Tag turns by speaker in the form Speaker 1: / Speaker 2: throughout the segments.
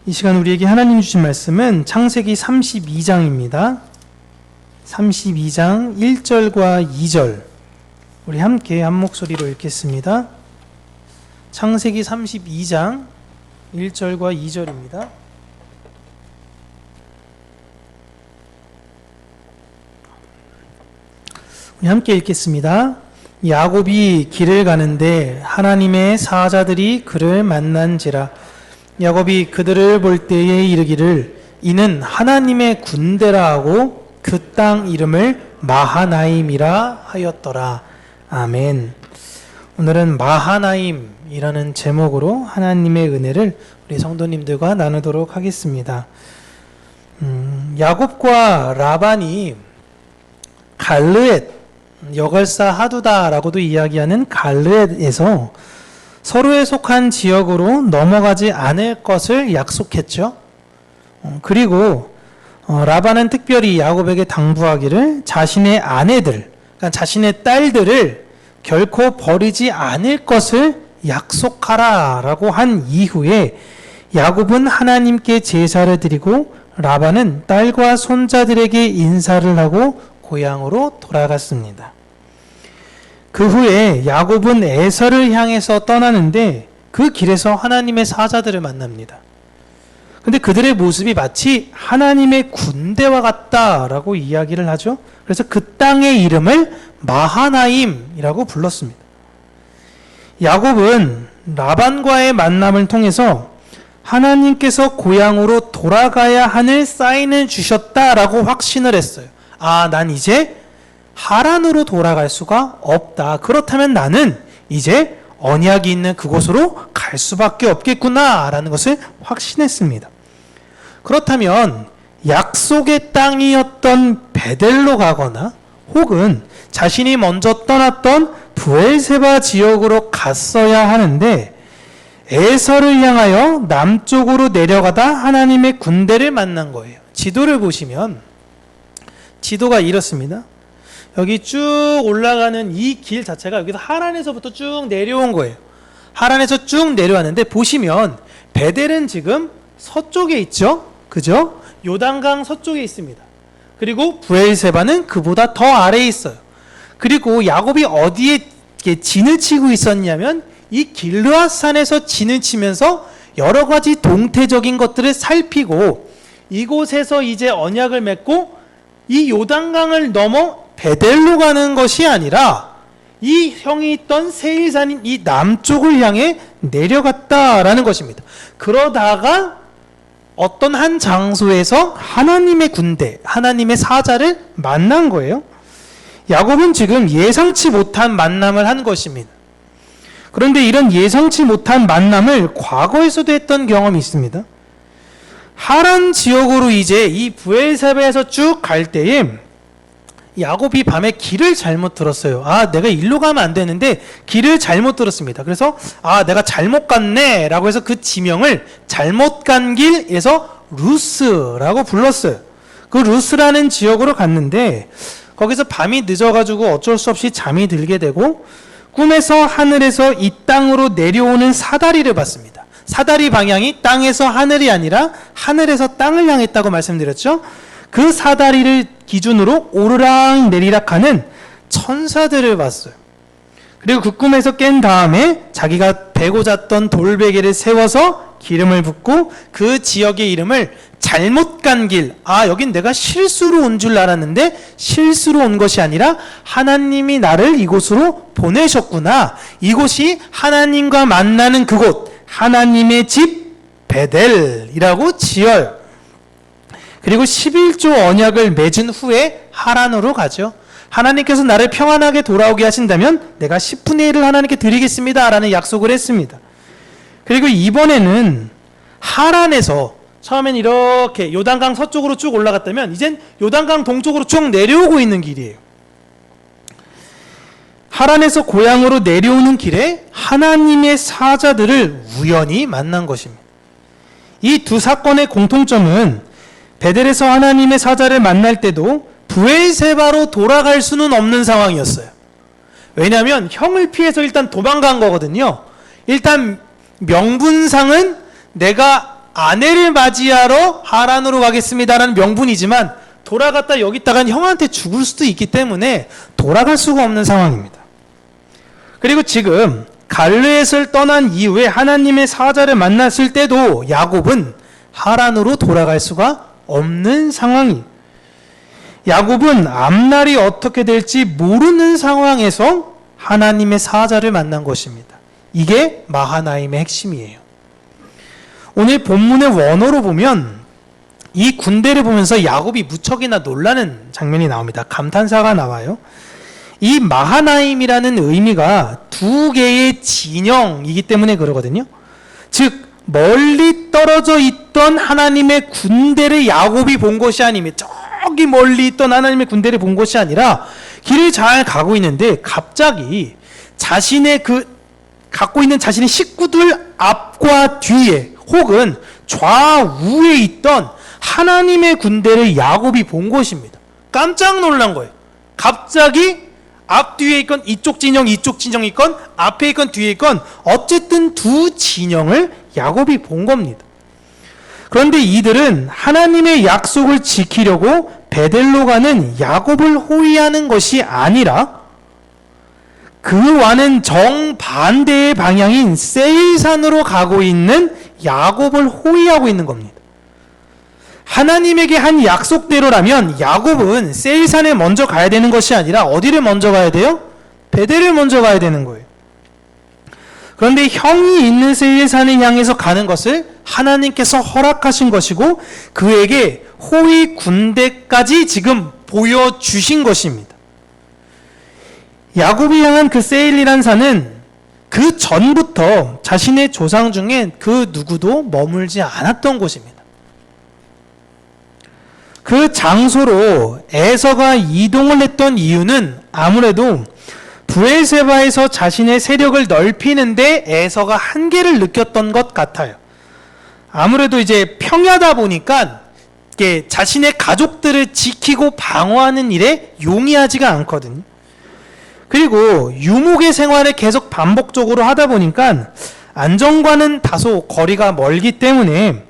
Speaker 1: 이 시간 우리에게 하나님 주신 말씀은 창세기 32장입니다. 32장 1절과 2절 우리 함께 한 목소리로 읽겠습니다. 창세기 32장 1절과 2절입니다. 우리 함께 읽겠습니다. 야곱이 길을 가는데 하나님의 사자들이 그를 만난지라. 야곱이 그들을 볼 때에 이르기를 이는 하나님의 군대라 하고 그 땅 이름을 마하나임이라 하였더라. 아멘. 오늘은 마하나임이라는 제목으로 하나님의 은혜를 우리 성도님들과 나누도록 하겠습니다. 야곱과 라반이 갈르엣, 여걸사 하두다라고도 이야기하는 갈르엣에서 서로에 속한 지역으로 넘어가지 않을 것을 약속했죠. 그리고 라반은 특별히 야곱에게 당부하기를 자신의 아내들, 그러니까 자신의 딸들을 결코 버리지 않을 것을 약속하라 라고 한 이후에 야곱은 하나님께 제사를 드리고 라반은 딸과 손자들에게 인사를 하고 고향으로 돌아갔습니다. 그 후에 야곱은 에서를 향해서 떠나는데 그 길에서 하나님의 사자들을 만납니다. 근데 그들의 모습이 마치 하나님의 군대와 같다라고 이야기를 하죠. 그래서 그 땅의 이름을 마하나임이라고 불렀습니다. 야곱은 라반과의 만남을 통해서 하나님께서 고향으로 돌아가야 하는 사인을 주셨다라고 확신을 했어요. 아, 난 이제 하란으로 돌아갈 수가 없다. 그렇다면 나는 이제 언약이 있는 그곳으로 갈 수밖에 없겠구나라는 것을 확신했습니다. 그렇다면 약속의 땅이었던 베델로 가거나 혹은 자신이 먼저 떠났던 브엘세바 지역으로 갔어야 하는데 에서를 향하여 남쪽으로 내려가다 하나님의 군대를 만난 거예요. 지도를 보시면 지도가 이렇습니다. 여기 쭉 올라가는 이 길 자체가 여기서 하란에서부터 쭉 내려온 거예요. 하란에서 쭉 내려왔는데 보시면 베델은 지금 서쪽에 있죠? 그죠? 요단강 서쪽에 있습니다. 그리고 브엘세바는 그보다 더 아래에 있어요. 그리고 야곱이 어디에 진을 치고 있었냐면 이 길르앗산에서 진을 치면서 여러 가지 동태적인 것들을 살피고 이곳에서 이제 언약을 맺고 이 요단강을 넘어 베델로 가는 것이 아니라 이 형이 있던 세일산인 이 남쪽을 향해 내려갔다라는 것입니다. 그러다가 어떤 한 장소에서 하나님의 군대, 하나님의 사자를 만난 거예요. 야곱은 지금 예상치 못한 만남을 한 것입니다. 그런데 이런 예상치 못한 만남을 과거에서도 했던 경험이 있습니다. 하란 지역으로 이제 이 브엘세바에서 쭉 갈 때에 야곱이 밤에 길을 잘못 들었어요. 아, 내가 일로 가면 안 되는데 길을 잘못 들었습니다. 그래서 아, 내가 잘못 갔네 라고 해서 그 지명을 잘못 간 길에서 루스라고 불렀어요. 그 루스라는 지역으로 갔는데 거기서 밤이 늦어가지고 어쩔 수 없이 잠이 들게 되고 꿈에서 하늘에서 이 땅으로 내려오는 사다리를 봤습니다. 사다리 방향이 땅에서 하늘이 아니라 하늘에서 땅을 향했다고 말씀드렸죠. 그 사다리를 기준으로 오르락 내리락 하는 천사들을 봤어요. 그리고 그 꿈에서 깬 다음에 자기가 베고 잤던 돌베개를 세워서 기름을 붓고 그 지역의 이름을 잘못 간 길, 아, 여긴 내가 실수로 온 줄 알았는데 실수로 온 것이 아니라 하나님이 나를 이곳으로 보내셨구나. 이곳이 하나님과 만나는 그곳, 하나님의 집 베델이라고 지어요. 그리고 11조 언약을 맺은 후에 하란으로 가죠. 하나님께서 나를 평안하게 돌아오게 하신다면 내가 10분의 1을 하나님께 드리겠습니다 라는 약속을 했습니다. 그리고 이번에는 하란에서 처음엔 이렇게 요단강 서쪽으로 쭉 올라갔다면 이젠 요단강 동쪽으로 쭉 내려오고 있는 길이에요. 하란에서 고향으로 내려오는 길에 하나님의 사자들을 우연히 만난 것입니다. 이 두 사건의 공통점은 베델에서 하나님의 사자를 만날 때도 브엘세바로 돌아갈 수는 없는 상황이었어요. 왜냐하면 형을 피해서 일단 도망간 거거든요. 일단 명분상은 내가 아내를 맞이하러 하란으로 가겠습니다라는 명분이지만 돌아갔다 여기 있다간 형한테 죽을 수도 있기 때문에 돌아갈 수가 없는 상황입니다. 그리고 지금 갈르앗을 떠난 이후에 하나님의 사자를 만났을 때도 야곱은 하란으로 돌아갈 수가 없는 상황이. 야곱은 앞날이 어떻게 될지 모르는 상황에서 하나님의 사자를 만난 것입니다. 이게 마하나임의 핵심이에요. 오늘 본문의 원어로 보면 이 군대를 보면서 야곱이 무척이나 놀라는 장면이 나옵니다. 감탄사가 나와요. 이 마하나임이라는 의미가 두 개의 진영이기 때문에 그러거든요. 즉 멀리 떨어져 있던 하나님의 군대를 야곱이 본 것이 아니며 저기 멀리 있던 하나님의 군대를 본 것이 아니라 길을 잘 가고 있는데 갑자기 자신의 갖고 있는 자신의 식구들 앞과 뒤에 혹은 좌우에 있던 하나님의 군대를 야곱이 본 것입니다. 깜짝 놀란 거예요. 갑자기 앞뒤에 있건 이쪽 진영 있건 앞에 있건 뒤에 있건 어쨌든 두 진영을 야곱이 본 겁니다. 그런데 이들은 하나님의 약속을 지키려고 베델로 가는 야곱을 호위하는 것이 아니라 그와는 정반대의 방향인 세일산으로 가고 있는 야곱을 호위하고 있는 겁니다. 하나님에게 한 약속대로라면 야곱은 세일산에 먼저 가야 되는 것이 아니라 어디를 먼저 가야 돼요? 베델을 먼저 가야 되는 거예요. 그런데 형이 있는 세일산을 향해서 가는 것을 하나님께서 허락하신 것이고 그에게 호위 군대까지 지금 보여주신 것입니다. 야곱이 향한 그 세일이란 산은 그 전부터 자신의 조상 중에 그 누구도 머물지 않았던 곳입니다. 그 장소로 에서가 이동을 했던 이유는 아무래도 브엘세바에서 자신의 세력을 넓히는데 에서가 한계를 느꼈던 것 같아요. 아무래도 이제 평야다 보니까 자신의 가족들을 지키고 방어하는 일에 용이하지가 않거든요. 그리고 유목의 생활을 계속 반복적으로 하다 보니까 안정과는 다소 거리가 멀기 때문에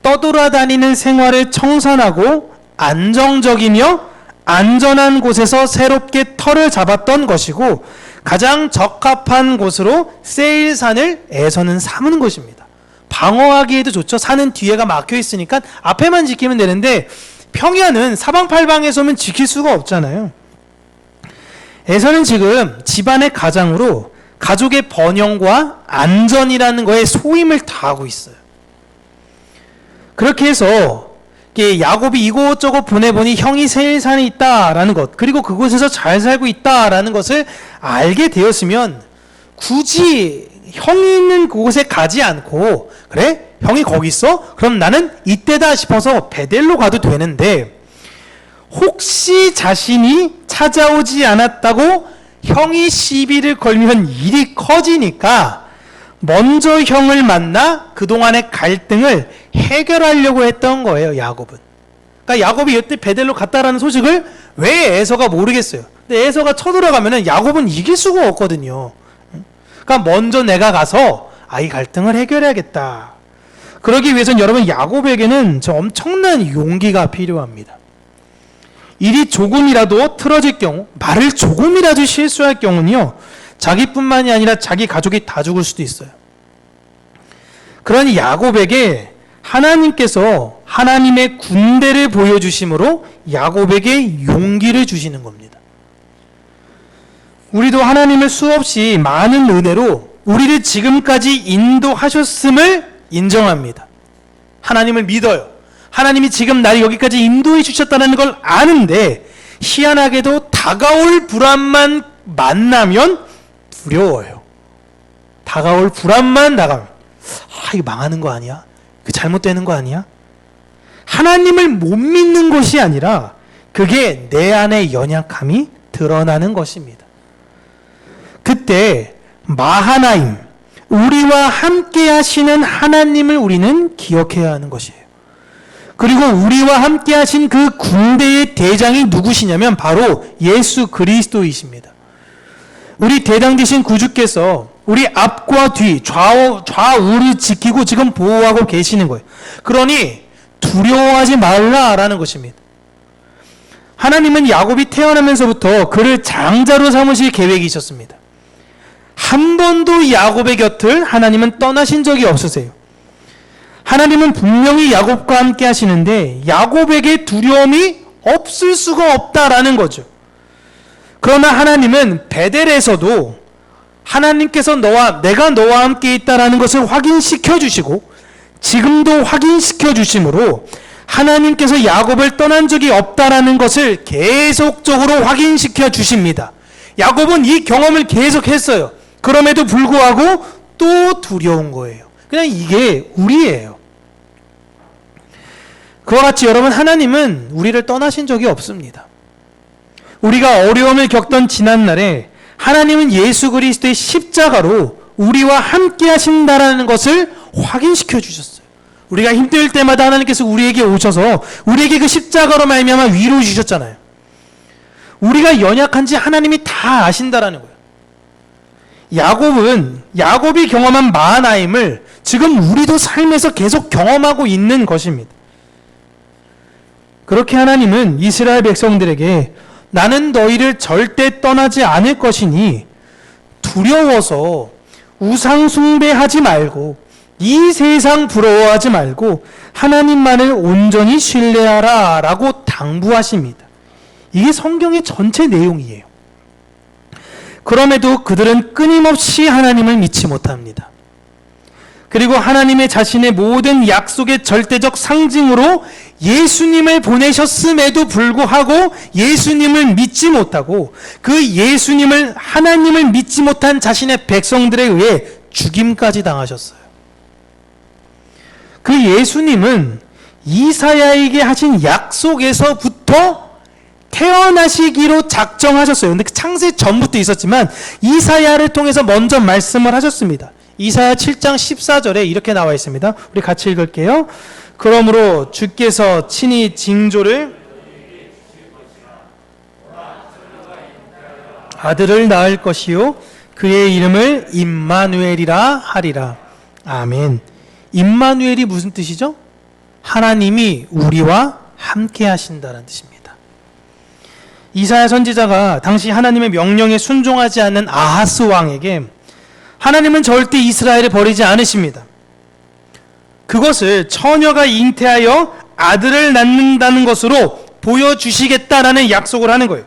Speaker 1: 떠돌아다니는 생활을 청산하고 안정적이며 안전한 곳에서 새롭게 터를 잡았던 것이고 가장 적합한 곳으로 세일산을 에서는 삼은 것입니다. 방어하기에도 좋죠. 산은 뒤에가 막혀 있으니까 앞에만 지키면 되는데 평야는 사방팔방에서 오면 지킬 수가 없잖아요. 에서는 지금 집안의 가장으로 가족의 번영과 안전이라는 거에 소임을 다하고 있어요. 그렇게 해서 야곱이 이곳저곳 보내보니 형이 세일산에 있다라는 것, 그리고 그곳에서 잘 살고 있다라는 것을 알게 되었으면 굳이 형이 있는 그곳에 가지 않고 그래? 형이 거기 있어? 그럼 나는 이때다 싶어서 베델로 가도 되는데 혹시 자신이 찾아오지 않았다고 형이 시비를 걸면 일이 커지니까 먼저 형을 만나 그동안의 갈등을 해결하려고 했던 거예요, 야곱은. 그러니까 야곱이 이때 베델로 갔다라는 소식을 왜 에서가 모르겠어요. 근데 에서가 쳐들어가면은 야곱은 이길 수가 없거든요. 그러니까 먼저 내가 가서 이 갈등을 해결해야겠다. 그러기 위해서는 여러분 야곱에게는 저 엄청난 용기가 필요합니다. 일이 조금이라도 틀어질 경우, 말을 조금이라도 실수할 경우는요, 자기뿐만이 아니라 자기 가족이 다 죽을 수도 있어요. 그러니 야곱에게 하나님께서 하나님의 군대를 보여주심으로 야곱에게 용기를 주시는 겁니다. 우리도 하나님을 수없이 많은 은혜로 우리를 지금까지 인도하셨음을 인정합니다. 하나님을 믿어요. 하나님이 지금 나를 여기까지 인도해 주셨다는 걸 아는데 희한하게도 다가올 불안만 만나면 두려워요. 다가올 불안만 나가면 이거 망하는 거 아니야? 그 잘못되는 거 아니야? 하나님을 못 믿는 것이 아니라 그게 내 안의 연약함이 드러나는 것입니다. 그때 마하나임, 우리와 함께 하시는 하나님을 우리는 기억해야 하는 것이에요. 그리고 우리와 함께 하신 그 군대의 대장이 누구시냐면 바로 예수 그리스도이십니다. 우리 대장 되신 구주께서 우리 앞과 뒤, 좌우를 지키고 지금 보호하고 계시는 거예요. 그러니 두려워하지 말라라는 것입니다. 하나님은 야곱이 태어나면서부터 그를 장자로 삼으실 계획이 있었습니다. 한 번도 야곱의 곁을 하나님은 떠나신 적이 없으세요. 하나님은 분명히 야곱과 함께 하시는데 야곱에게 두려움이 없을 수가 없다라는 거죠. 그러나 하나님은 베델에서도 하나님께서 내가 너와 함께 있다라는 것을 확인시켜 주시고 지금도 확인시켜 주심으로 하나님께서 야곱을 떠난 적이 없다라는 것을 계속적으로 확인시켜 주십니다. 야곱은 이 경험을 계속했어요. 그럼에도 불구하고 또 두려운 거예요. 그냥 이게 우리예요. 그와 같이 여러분, 하나님은 우리를 떠나신 적이 없습니다. 우리가 어려움을 겪던 지난날에 하나님은 예수 그리스도의 십자가로 우리와 함께 하신다라는 것을 확인시켜 주셨어요. 우리가 힘들 때마다 하나님께서 우리에게 오셔서 우리에게 그 십자가로 말미암아 위로해 주셨잖아요. 우리가 연약한지 하나님이 다 아신다라는 거예요. 야곱이 경험한 마하나임을 지금 우리도 삶에서 계속 경험하고 있는 것입니다. 그렇게 하나님은 이스라엘 백성들에게 나는 너희를 절대 떠나지 않을 것이니 두려워서 우상 숭배하지 말고 이 세상 부러워하지 말고 하나님만을 온전히 신뢰하라 라고 당부하십니다. 이게 성경의 전체 내용이에요. 그럼에도 그들은 끊임없이 하나님을 믿지 못합니다. 그리고 하나님의 자신의 모든 약속의 절대적 상징으로 예수님을 보내셨음에도 불구하고 예수님을 믿지 못하고 그 예수님을 하나님을 믿지 못한 자신의 백성들에 의해 죽임까지 당하셨어요. 그 예수님은 이사야에게 하신 약속에서부터 태어나시기로 작정하셨어요. 근데 창세 전부터 있었지만 이사야를 통해서 먼저 말씀을 하셨습니다. 이사야 7장 14절에 이렇게 나와 있습니다. 우리 같이 읽을게요. 그러므로 주께서 친히 징조를 아들을 낳을 것이요 그의 이름을 임마누엘이라 하리라. 아멘. 임마누엘이 무슨 뜻이죠? 하나님이 우리와 함께 하신다는 뜻입니다. 이사야 선지자가 당시 하나님의 명령에 순종하지 않는 아하스 왕에게 하나님은 절대 이스라엘을 버리지 않으십니다. 그것을 처녀가 잉태하여 아들을 낳는다는 것으로 보여주시겠다라는 약속을 하는 거예요.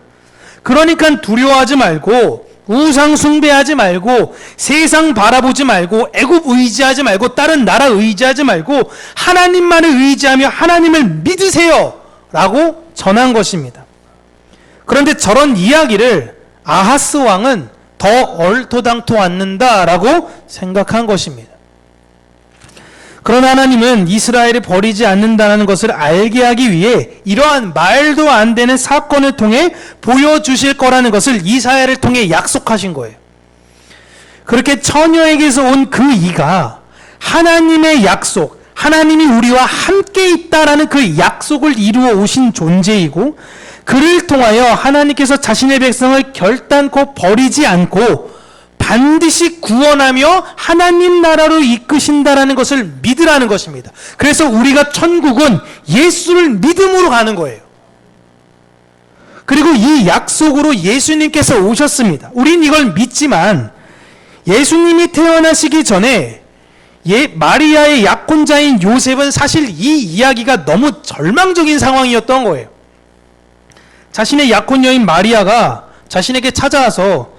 Speaker 1: 그러니까 두려워하지 말고 우상 숭배하지 말고 세상 바라보지 말고 애굽 의지하지 말고 다른 나라 의지하지 말고 하나님만을 의지하며 하나님을 믿으세요 라고 전한 것입니다. 그런데 저런 이야기를 아하스 왕은 더 얼토당토 않는다라고 생각한 것입니다. 그러나 하나님은 이스라엘을 버리지 않는다는 것을 알게 하기 위해 이러한 말도 안 되는 사건을 통해 보여주실 거라는 것을 이사야를 통해 약속하신 거예요. 그렇게 처녀에게서 온 그 이가 하나님의 약속, 하나님이 우리와 함께 있다라는 그 약속을 이루어 오신 존재이고 그를 통하여 하나님께서 자신의 백성을 결단코 버리지 않고 반드시 구원하며 하나님 나라로 이끄신다라는 것을 믿으라는 것입니다. 그래서 우리가 천국은 예수를 믿음으로 가는 거예요. 그리고 이 약속으로 예수님께서 오셨습니다. 우린 이걸 믿지만 예수님이 태어나시기 전에 마리아의 약혼자인 요셉은 사실 이 이야기가 너무 절망적인 상황이었던 거예요. 자신의 약혼녀인 마리아가 자신에게 찾아와서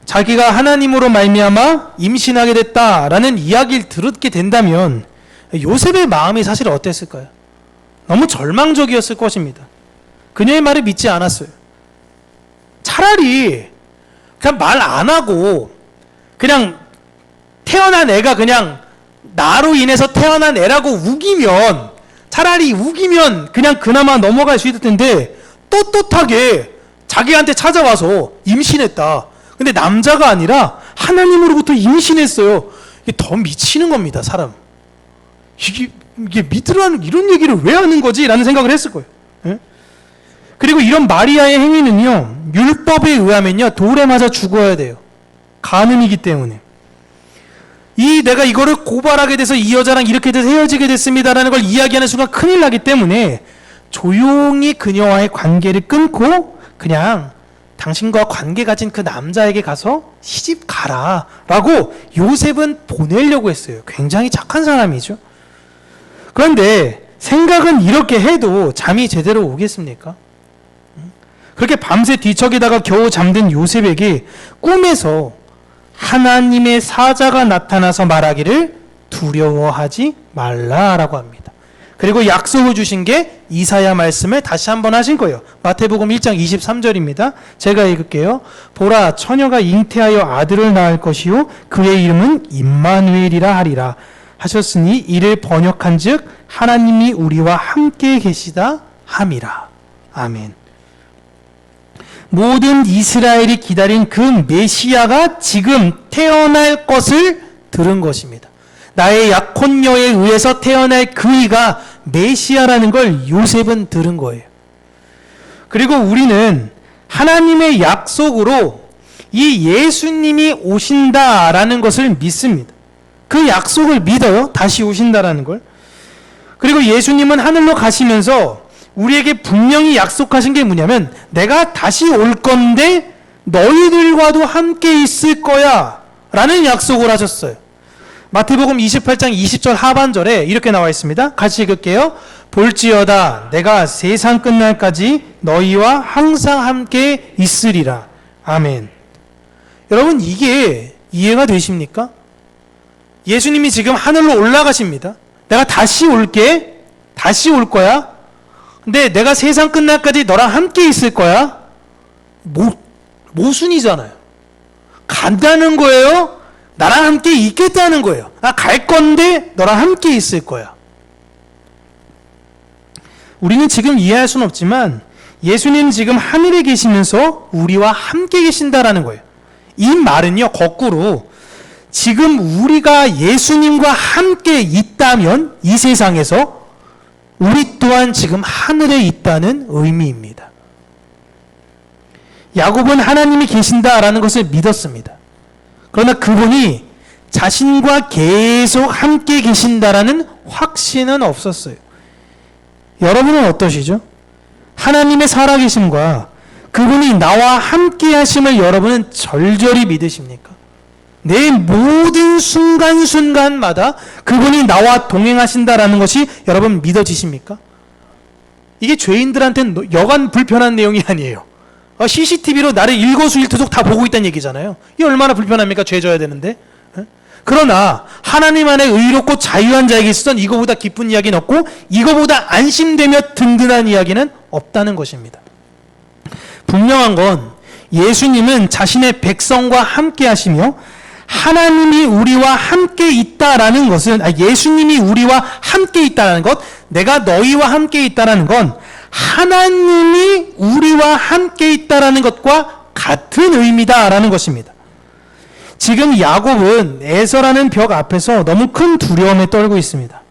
Speaker 1: 자기가 하나님으로 말미암아 임신하게 됐다라는 이야기를 듣게 된다면 요셉의 마음이 사실 어땠을까요? 너무 절망적이었을 것입니다. 그녀의 말을 믿지 않았어요. 차라리 그냥 말 안 하고 그냥 태어난 애가 그냥 나로 인해서 태어난 애라고 우기면 차라리 우기면 그냥 그나마 넘어갈 수 있을 텐데 떳떳하게 자기한테 찾아와서 임신했다. 근데 남자가 아니라 하나님으로부터 임신했어요. 이게 더 미치는 겁니다, 사람. 이게 믿으라는 이런 얘기를 왜 하는 거지? 라는 생각을 했을 거예요. 예? 그리고 이런 마리아의 행위는요, 율법에 의하면요, 돌에 맞아 죽어야 돼요. 간음이기 때문에. 내가 이거를 고발하게 돼서 이 여자랑 이렇게 돼서 헤어지게 됐습니다라는 걸 이야기하는 순간 큰일 나기 때문에 조용히 그녀와의 관계를 끊고 그냥 당신과 관계 가진 그 남자에게 가서 시집 가라 라고 요셉은 보내려고 했어요. 굉장히 착한 사람이죠. 그런데 생각은 이렇게 해도 잠이 제대로 오겠습니까? 그렇게 밤새 뒤척이다가 겨우 잠든 요셉에게 꿈에서 하나님의 사자가 나타나서 말하기를 두려워하지 말라라고 합니다. 그리고 약속을 주신 게 이사야 말씀을 다시 한번 하신 거예요. 마태복음 1장 23절입니다. 제가 읽을게요. 보라, 처녀가 잉태하여 아들을 낳을 것이요 그의 이름은 임마누엘이라 하리라 하셨으니 이를 번역한즉 하나님이 우리와 함께 계시다 함이라. 아멘. 모든 이스라엘이 기다린 그 메시아가 지금 태어날 것을 들은 것입니다. 나의 약혼녀에 의해서 태어날 그이가 메시아라는 걸 요셉은 들은 거예요. 그리고 우리는 하나님의 약속으로 이 예수님이 오신다라는 것을 믿습니다. 그 약속을 믿어요. 다시 오신다라는 걸. 그리고 예수님은 하늘로 가시면서 우리에게 분명히 약속하신 게 뭐냐면 내가 다시 올 건데 너희들과도 함께 있을 거야 라는 약속을 하셨어요. 마태복음 28장 20절 하반절에 이렇게 나와 있습니다. 같이 읽을게요. 볼지어다 내가 세상 끝날까지 너희와 항상 함께 있으리라. 아멘. 여러분 이게 이해가 되십니까? 예수님이 지금 하늘로 올라가십니다. 내가 다시 올게. 다시 올 거야. 근데 내가 세상 끝날까지 너랑 함께 있을 거야? 모순이잖아요. 간다는 거예요? 나랑 함께 있겠다는 거예요. 나 갈 건데 너랑 함께 있을 거야. 우리는 지금 이해할 수는 없지만 예수님 지금 하늘에 계시면서 우리와 함께 계신다라는 거예요. 이 말은요, 거꾸로 지금 우리가 예수님과 함께 있다면 이 세상에서 우리 또한 지금 하늘에 있다는 의미입니다. 야곱은 하나님이 계신다라는 것을 믿었습니다. 그러나 그분이 자신과 계속 함께 계신다라는 확신은 없었어요. 여러분은 어떠시죠? 하나님의 살아계심과 그분이 나와 함께 하심을 여러분은 절절히 믿으십니까? 내 모든 순간순간마다 그분이 나와 동행하신다라는 것이 여러분 믿어지십니까? 이게 죄인들한테는 여간 불편한 내용이 아니에요. CCTV로 나를 일거수일투족 다 보고 있다는 얘기잖아요. 이게 얼마나 불편합니까? 죄 져야 되는데. 그러나 하나님 안에 의롭고 자유한 자에게 있어서는 이거보다 기쁜 이야기는 없고 이거보다 안심되며 든든한 이야기는 없다는 것입니다. 분명한 건 예수님은 자신의 백성과 함께 하시며 하나님이 우리와 함께 있다라는 것은 예수님이 우리와 함께 있다라는 것, 내가 너희와 함께 있다라는 건 하나님이 우리와 함께 있다라는 것과 같은 의미다라는 것입니다. 지금 야곱은 에서라는 벽 앞에서 너무 큰 두려움에 떨고 있습니다.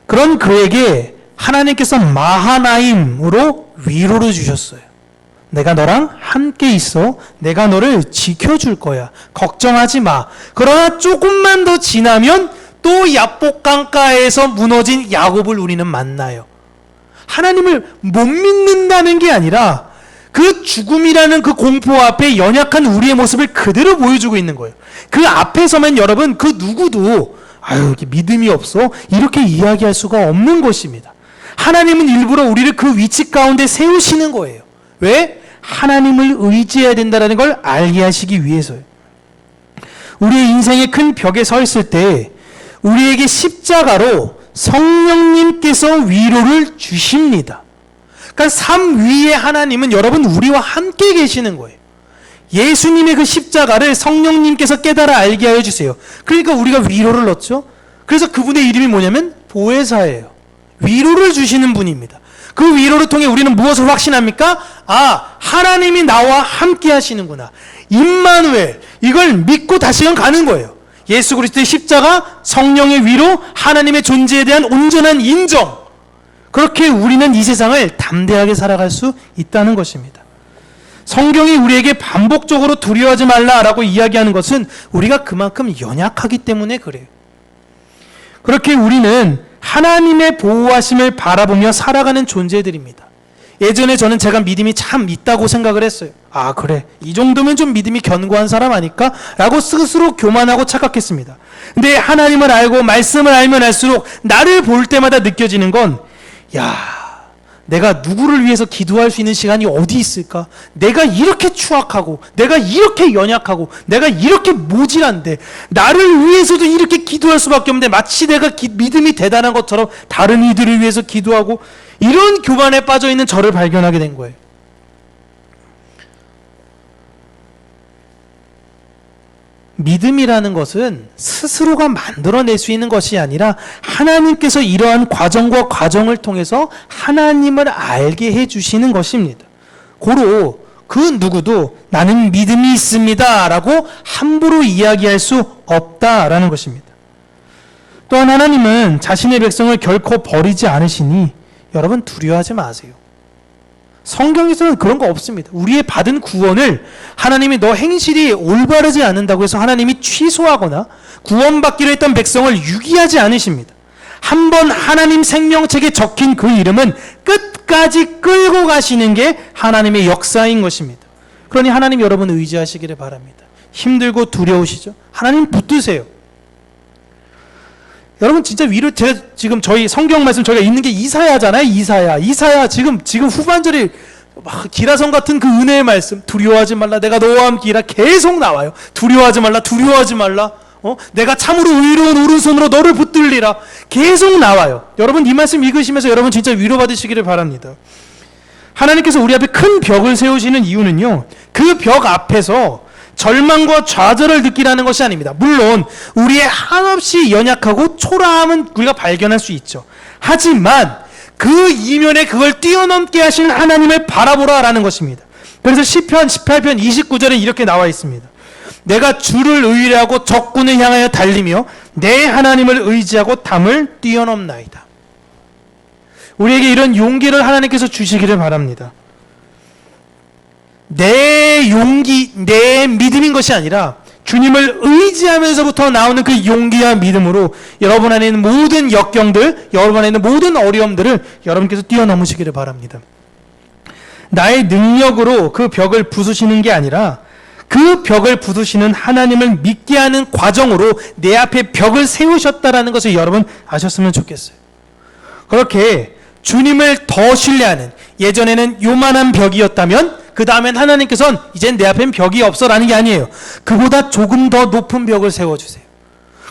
Speaker 1: 그런 그에게 하나님께서 마하나임으로 위로를 주셨어요. 내가 너랑 함께 있어. 내가 너를 지켜줄 거야. 걱정하지 마. 그러나 조금만 더 지나면 또 야복 강가에서 무너진 야곱을 우리는 만나요. 하나님을 못 믿는다는 게 아니라 그 죽음이라는 그 공포 앞에 연약한 우리의 모습을 그대로 보여주고 있는 거예요. 그 앞에서만 여러분 그 누구도 이게 믿음이 없어 이렇게 이야기할 수가 없는 것입니다. 하나님은 일부러 우리를 그 위치 가운데 세우시는 거예요. 왜? 하나님을 의지해야 된다는 걸 알게 하시기 위해서요. 우리의 인생의 큰 벽에 서 있을 때 우리에게 십자가로 성령님께서 위로를 주십니다. 그러니까 삶 위에 하나님은 여러분 우리와 함께 계시는 거예요. 예수님의 그 십자가를 성령님께서 깨달아 알게 하여 주세요. 그러니까 우리가 위로를 얻죠. 그래서 그분의 이름이 뭐냐면 보혜사예요. 위로를 주시는 분입니다. 그 위로를 통해 우리는 무엇을 확신합니까? 하나님이 나와 함께 하시는구나. 임마누엘, 이걸 믿고 다시금 가는 거예요. 예수 그리스도의 십자가, 성령의 위로, 하나님의 존재에 대한 온전한 인정. 그렇게 우리는 이 세상을 담대하게 살아갈 수 있다는 것입니다. 성경이 우리에게 반복적으로 두려워하지 말라라고 이야기하는 것은 우리가 그만큼 연약하기 때문에 그래요. 그렇게 우리는 하나님의 보호하심을 바라보며 살아가는 존재들입니다. 예전에 저는 제가 믿음이 참 있다고 생각을 했어요. 아, 그래, 이 정도면 좀 믿음이 견고한 사람 아닐까? 라고 스스로 교만하고 착각했습니다. 근데 하나님을 알고 말씀을 알면 알수록 나를 볼 때마다 느껴지는 건, 내가 누구를 위해서 기도할 수 있는 시간이 어디 있을까? 내가 이렇게 추악하고, 내가 이렇게 연약하고, 내가 이렇게 모질한데, 나를 위해서도 이렇게 기도할 수밖에 없는데, 마치 내가 믿음이 대단한 것처럼 다른 이들을 위해서 기도하고, 이런 교만에 빠져 있는 저를 발견하게 된 거예요. 믿음이라는 것은 스스로가 만들어낼 수 있는 것이 아니라 하나님께서 이러한 과정과 과정을 통해서 하나님을 알게 해주시는 것입니다. 고로 그 누구도 나는 믿음이 있습니다 라고 함부로 이야기할 수 없다라는 것입니다. 또한 하나님은 자신의 백성을 결코 버리지 않으시니 여러분 두려워하지 마세요. 성경에서는 그런 거 없습니다. 우리의 받은 구원을 하나님이 너 행실이 올바르지 않는다고 해서 하나님이 취소하거나 구원받기로 했던 백성을 유기하지 않으십니다. 한번 하나님 생명책에 적힌 그 이름은 끝까지 끌고 가시는 게 하나님의 역사인 것입니다. 그러니 하나님 여러분 의지하시기를 바랍니다. 힘들고 두려우시죠? 하나님 붙드세요. 여러분 진짜 위로, 제가 지금 저희 성경 말씀 저희가 읽는 게 이사야잖아요. 이사야 지금 후반절이 막 기라성 같은 그 은혜의 말씀, 두려워하지 말라 내가 너와 함께이라 계속 나와요. 두려워하지 말라 내가 참으로 의로운 오른손으로 너를 붙들리라 계속 나와요. 여러분 이 말씀 읽으시면서 여러분 진짜 위로받으시기를 바랍니다. 하나님께서 우리 앞에 큰 벽을 세우시는 이유는요, 그 벽 앞에서 절망과 좌절을 느끼라는 것이 아닙니다. 물론 우리의 한없이 연약하고 초라함은 우리가 발견할 수 있죠. 하지만 그 이면에 그걸 뛰어넘게 하신 하나님을 바라보라라는 것입니다. 그래서 시편 18편 29절에 이렇게 나와 있습니다. 내가 주를 의뢰하고 적군을 향하여 달리며 내 하나님을 의지하고 담을 뛰어넘나이다. 우리에게 이런 용기를 하나님께서 주시기를 바랍니다. 내 용기, 내 믿음인 것이 아니라 주님을 의지하면서부터 나오는 그 용기와 믿음으로 여러분 안에 있는 모든 역경들, 여러분 안에 있는 모든 어려움들을 여러분께서 뛰어넘으시기를 바랍니다. 나의 능력으로 그 벽을 부수시는 게 아니라 그 벽을 부수시는 하나님을 믿게 하는 과정으로 내 앞에 벽을 세우셨다라는 것을 여러분 아셨으면 좋겠어요. 그렇게 주님을 더 신뢰하는, 예전에는 요만한 벽이었다면 그 다음엔 하나님께서는 이젠 내 앞엔 벽이 없어라는 게 아니에요. 그보다 조금 더 높은 벽을 세워주세요.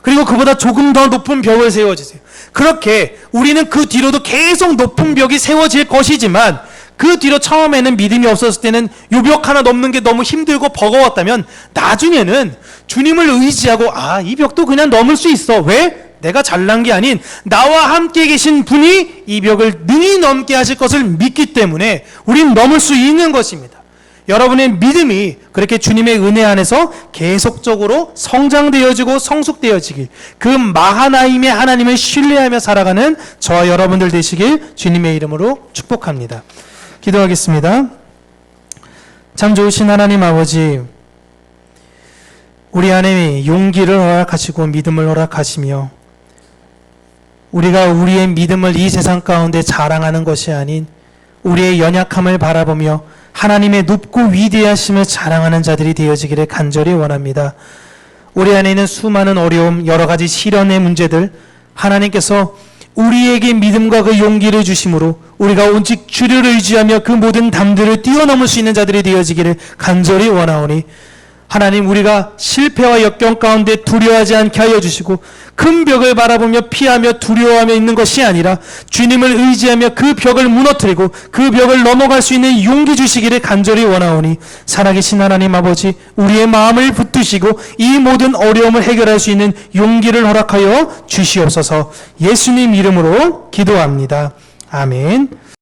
Speaker 1: 그리고 그보다 조금 더 높은 벽을 세워주세요. 그렇게 우리는 그 뒤로도 계속 높은 벽이 세워질 것이지만 그 뒤로 처음에는 믿음이 없었을 때는 요 벽 하나 넘는 게 너무 힘들고 버거웠다면 나중에는 주님을 의지하고 이 벽도 그냥 넘을 수 있어. 왜? 내가 잘난 게 아닌 나와 함께 계신 분이 이 벽을 능히 넘게 하실 것을 믿기 때문에 우린 넘을 수 있는 것입니다. 여러분의 믿음이 그렇게 주님의 은혜 안에서 계속적으로 성장되어지고 성숙되어지길, 그 마하나임의 하나님을 신뢰하며 살아가는 저와 여러분들 되시길 주님의 이름으로 축복합니다. 기도하겠습니다. 참 좋으신 하나님 아버지, 우리 안에 용기를 허락하시고 믿음을 허락하시며 우리가 우리의 믿음을 이 세상 가운데 자랑하는 것이 아닌 우리의 연약함을 바라보며 하나님의 높고 위대하심을 자랑하는 자들이 되어지기를 간절히 원합니다. 우리 안에 있는 수많은 어려움, 여러 가지 시련의 문제들, 하나님께서 우리에게 믿음과 그 용기를 주심으로 우리가 오직 주를 의지하며 그 모든 담들을 뛰어넘을 수 있는 자들이 되어지기를 간절히 원하오니, 하나님, 우리가 실패와 역경 가운데 두려워하지 않게 하여 주시고 큰 벽을 바라보며 피하며 두려워하며 있는 것이 아니라 주님을 의지하며 그 벽을 무너뜨리고 그 벽을 넘어갈 수 있는 용기 주시기를 간절히 원하오니, 살아계신 하나님 아버지, 우리의 마음을 붙드시고 이 모든 어려움을 해결할 수 있는 용기를 허락하여 주시옵소서. 예수님 이름으로 기도합니다. 아멘.